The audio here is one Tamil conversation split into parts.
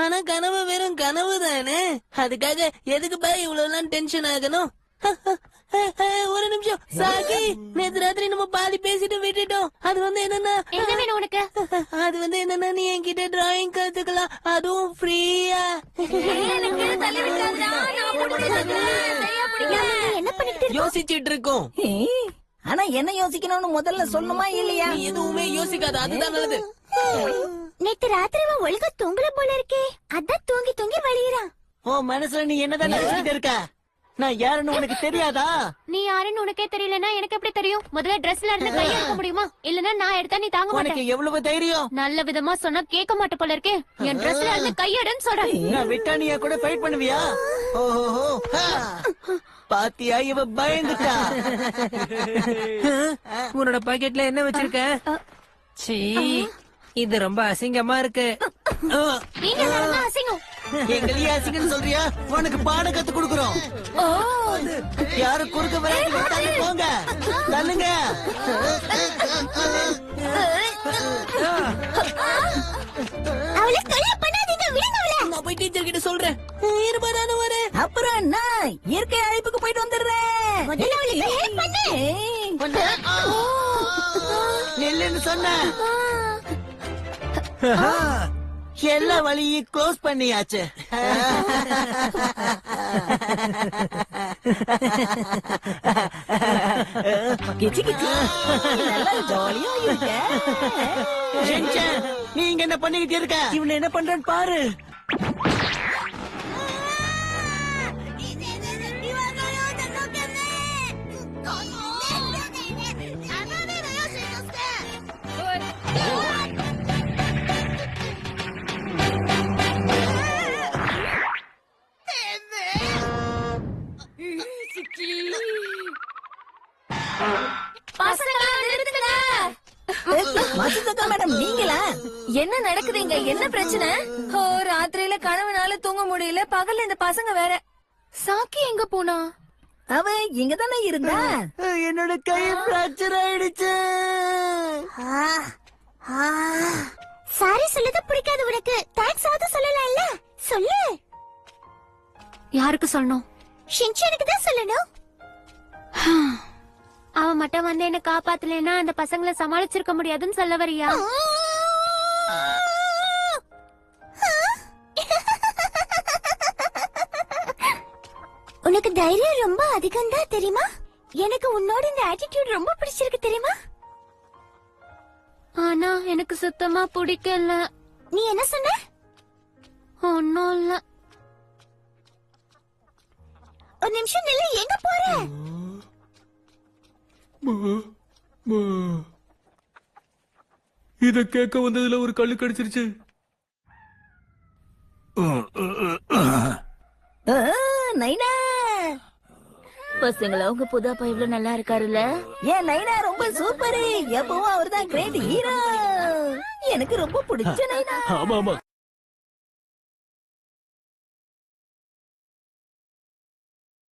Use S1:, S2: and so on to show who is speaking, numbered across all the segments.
S1: ஆனா கனவு வெறும் கனவு தானே, அதுக்காக எதுக்கு இவ்வளவு டென்ஷன் ஆகணும்? ஒரு நிமிஷம் சாகி, நேத்து ராத்திரி நம்ம பாதி பேசிட்டு விட்டுட்டோம். அது என்னன்னா
S2: உனக்கு
S1: அது என்னன்னா நீ என்கிட்ட டிராயிங் கத்துக்கலாம், அதுவும் ஃப்ரீயா.
S2: என்ன பண்ணிட்டு
S1: யோசிச்சுட்டு இருக்கோம்.
S3: ஆனா என்ன யோசிக்கணும்னு முதல்ல சொல்லணுமா இல்லையா?
S1: எதுவுமே யோசிக்காத, அதுதான் நல்லது.
S2: நேத்து ராத்திரி ஒழுங்கா தூங்கல போல இருக்கே, அதான் தூங்கி தூங்கி வழியிறான்.
S3: ஓ மனசுல நீ என்னதான் நினைச்சிட்டு இருக்க? நான் யாருன்னு உனக்கு தெரியாதா?
S2: நீ யாருன்னு உனக்கே தெரியலனா எனக்கு எப்படி தெரியும்? முதல்ல டிரெஸ்ல இருந்து கைய எடுக்க முடியுமா? இல்லனா நான் எடுத்தா நீ தாங்க மாட்டே.
S3: உனக்கு எவ்வளவு தைரியம்?
S2: நல்ல விதமா சொன்னா கேட்க மாட்ட போல இருக்கே. என் டிரெஸ்ல இருந்து கையெடுன்னு சொல்றேன்.
S3: நான் விட்டா நீ கூட ஃபைட் பண்ணுவியா? ஓஹோ, பாத்தியா இவ பயந்துட்டா.
S1: உன்னோட பாக்கெட்ல என்ன வச்சிருக்க? சீ, இது ரொம்ப அசிங்கமா இருக்கு.
S2: நீங்க தான் அசிங்கம்.
S3: எங்களையே அசிங்கன்னு சொல்றியா? உனக்கு பாடம் கத்து கொடுக்குறோம். யாரு குறுக்க வராது, போங்க தள்ளுங்க.
S2: அவளை தொல்லை பண்ணாதீங்க, விடுங்க அவளை.
S1: நான் போய் டீச்சர் கிட்ட சொல்றேன். இருபதான வர
S3: அப்புறம் என்ன, இயற்கை அழைப்புக்கு போயிட்டு வந்துடுறேன்.
S2: முதல்ல அவளுக்கு ஹெல்ப் பண்ணு.
S3: நெல்லுன்னு சொன்ன எல்லா வழியும் க்ளோஸ் பண்ணியாச்சு. ஜாலியா இருக்க. நீங்க என்ன பண்ணிக்கிட்டு இருக்க? இவன் என்ன பண்றேன்னு பாரு. மேடம் நீங்களா?
S4: என்ன நடக்குதுங்க? என்ன பிரச்சனை? ஓ, ராத்திரியில கனவுனால தூங்க முடியல, பகல்ல இந்த பசங்க வேற. சாக்கி எங்க போனா?
S3: அவ இங்கதானே இருந்தா. என்னோட கை பிராக்சர் ஆயிடுச்சு.
S2: சாரி சொல்லது பிடிக்காது உனக்கு, தேங்க்ஸ் ஆவது சொல்லலாம்ல, சொல்லு.
S4: யாருக்கு சொல்லணும்?
S2: ஷின்சானுக்கு தான் சொல்லணும். அவன் மட்டும் வந்து என்ன காப்பாத்தலனா அந்த பசங்களை சமாளிச்சிருக்க முடியாதுன்னு சொல்ல வரியா? உனக்கு தைரியம் ரொம்ப அதிகம் தான் தெரியுமா? எனக்கு உன்னோட இந்த ஆட்டிடியூட் ரொம்ப பிடிச்சிருக்கு தெரியுமா? ஆனா எனக்கு சுத்தமா பிடிக்கல. நீ என்ன சொன்ன? ஒன்னும் இல்ல. ஒரு நிமிஷம் நில்லு, எங்க போற?
S5: இத கேட்க வந்ததுல ஒரு கல்லு கடிச்சிருச்சு.
S3: நைனா
S4: பசங்களா, உங்க புதாப்பா இவ்வளவு நல்லா இருக்காருல்ல?
S3: ஏன் நைனா ரொம்ப சூப்பர். எப்பவும் அவர்தான் கிரேட் ஹீரோ. எனக்கு ரொம்ப பிடிச்ச நைனா.
S5: ஆமா ஆமா,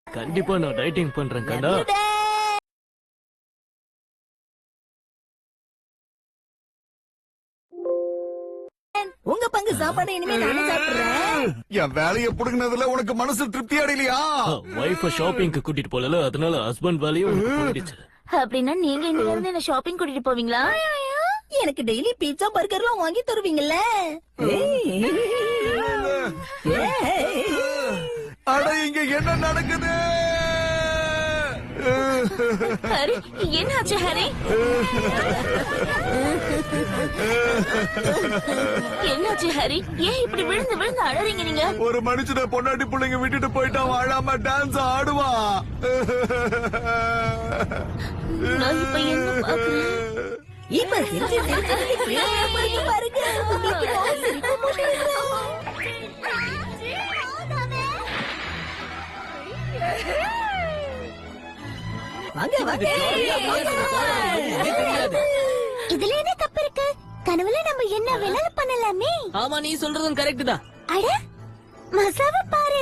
S5: கண்டிப்பா நான் டைட்டிங் பண்றேன் கண்டா.
S3: உங்க பங்கு சாப்பாடு இனிமே நானே சாப்பிடுறேன்.
S6: என் வேலையை புடுங்கினதுல உனக்கு மனசு திருப்தி அடையலையா?
S5: வைஃப ஷாப்பிங்க்கு கூட்டிட்டு போல, அதனால ஹஸ்பண்ட் வேலையும் போயிடுச்சு.
S4: அப்படின்னா நீங்க இங்க இருந்து என்ன ஷாப்பிங் கூட்டிட்டு போவீங்களா?
S3: எனக்கு டெய்லி பீட்சா பர்கர்லாம் வாங்கி தருவீங்கல்ல?
S6: அட இங்க என்ன நடக்குது?
S4: ஹரி, என்னாச்சு ஹரி? என்னாச்சு ஹரி? ஏன் இப்படி விழுந்து விழுந்து அழறீங்க நீங்க?
S6: ஒரு மனுஷனை பொண்டாட்டி பிள்ளைங்க விட்டுட்டு போயிட்டான், அழாம டான்ஸ் ஆடுவான்.
S4: நான் இப்ப என்ன பாக்குறேன்?
S3: இப்ப சிரிச்சு சிரிச்சு கீழே பாருங்க. உங்களுக்கு நான் சிரிக்க மாட்டேங்கிறேன். வாங்க வாங்க.
S2: இதுல என்ன தப்பு இருக்கு? கனவுல நம்ம என்ன வேணாலும் பண்ணலாமே.
S1: ஆமா, நீ சொல்றதும் கரெக்ட் தான்.
S2: அட மசாவை பாரு.